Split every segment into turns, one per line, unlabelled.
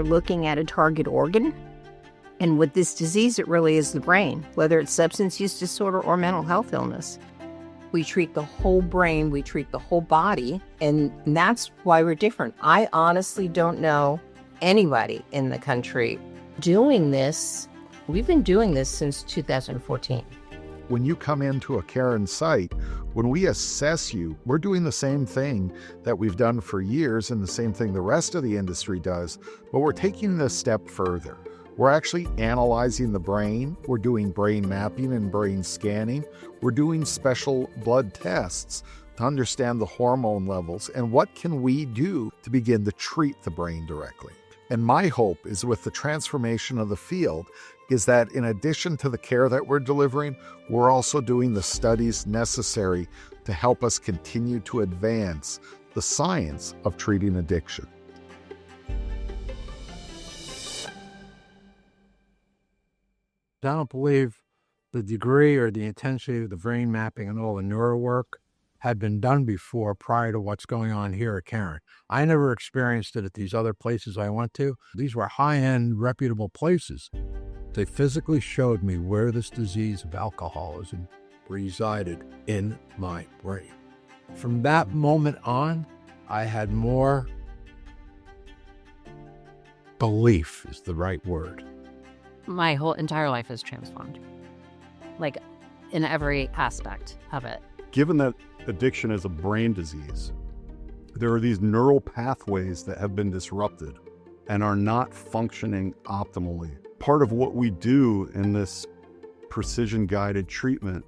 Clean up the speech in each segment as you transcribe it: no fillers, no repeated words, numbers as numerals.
we're looking at a target organ. And with this disease, it really is the brain, whether it's substance use disorder or mental health illness. We treat the whole brain, we treat the whole body, and that's why we're different. I honestly don't know anybody in the country doing this. We've been doing this since 2014.
When you come into a Caron site, when we assess you, we're doing the same thing that we've done for years and the same thing the rest of the industry does, but we're taking it a step further. We're actually analyzing the brain. We're doing brain mapping and brain scanning. We're doing special blood tests to understand the hormone levels and what can we do to begin to treat the brain directly. And my hope is with the transformation of the field is that in addition to the care that we're delivering, we're also doing the studies necessary to help us continue to advance the science of treating addiction.
I don't believe the degree or the intensity of the brain mapping and all the neuro work had been done before prior to what's going on here at Caron. I never experienced it at these other places I went to. These were high-end, reputable places. They physically showed me where this disease of alcoholism resided in my brain. From that moment on, I had more belief is the right word.
My whole entire life has transformed, like in every aspect of it.
Given that addiction is a brain disease, there are these neural pathways that have been disrupted and are not functioning optimally. Part of what we do in this precision-guided treatment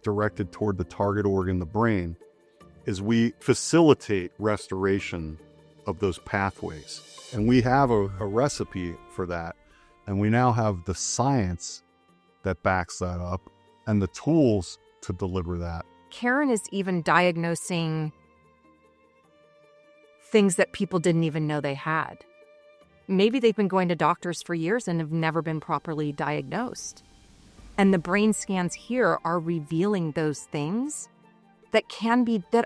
directed toward the target organ, the brain, is we facilitate restoration of those pathways. And we have a recipe for that. And we now have the science that backs that up and the tools to deliver that.
Caron is even diagnosing things that people didn't even know they had. Maybe they've been going to doctors for years and have never been properly diagnosed. And the brain scans here are revealing those things that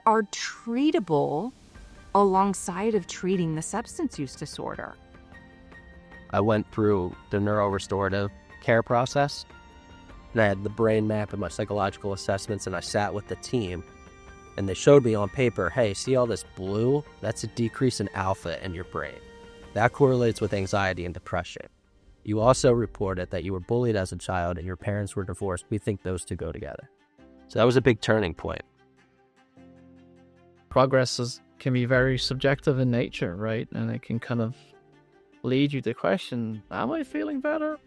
are treatable alongside of treating the substance use disorder.
I went through the neurorestorative care process, and I had the brain map and my psychological assessments, and I sat with the team, and they showed me on paper, hey, see all this blue? That's a decrease in alpha in your brain. That correlates with anxiety and depression. You also reported that you were bullied as a child and your parents were divorced. We think those two go together. So that was a big turning point.
Progress can be very subjective in nature, right? And it can kind of lead you to question, am I feeling better?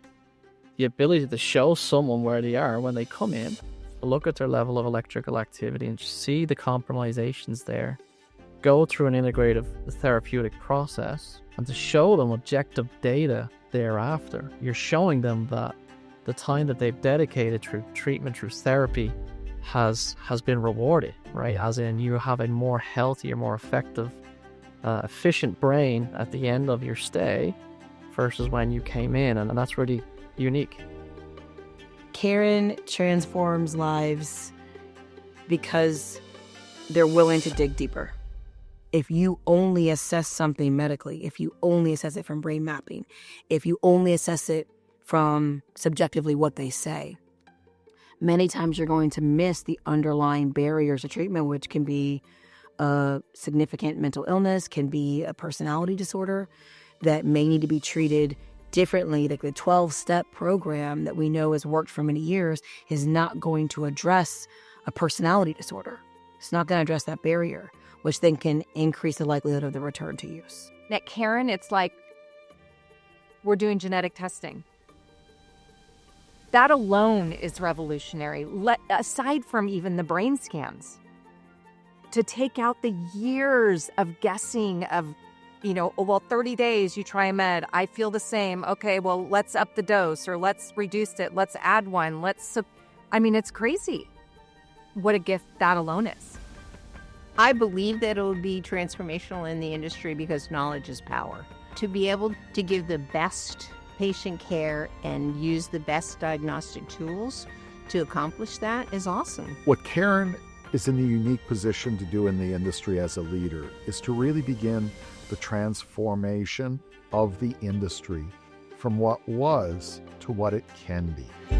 The ability to show someone where they are when they come in, look at their level of electrical activity and see the compromisations there, go through an integrative therapeutic process, and to show them objective data thereafter. You're showing them that the time that they've dedicated through treatment, through therapy, has been rewarded, right? As in, you have a more healthier, more effective, efficient brain at the end of your stay versus when you came in, and that's really unique.
Caron transforms lives because they're willing to dig deeper. If you only assess something medically, if you only assess it from brain mapping, if you only assess it from subjectively what they say, many times you're going to miss the underlying barriers of treatment, which can be a significant mental illness, can be a personality disorder that may need to be treated differently. Like the 12-step program that we know has worked for many years is not going to address a personality disorder. It's not going to address that barrier, which then can increase the likelihood of the return to use.
At Caron, it's like we're doing genetic testing. That alone is revolutionary, aside from even the brain scans. To take out the years of guessing of, 30 days you try a med, I feel the same. Okay, well, let's up the dose or let's reduce it. Let's add one. It's crazy what a gift that alone is.
I believe that it will be transformational in the industry because knowledge is power. To be able to give the best patient care and use the best diagnostic tools to accomplish that is awesome.
What Caron is in the unique position to do in the industry as a leader is to really begin the transformation of the industry from what was to what it can be.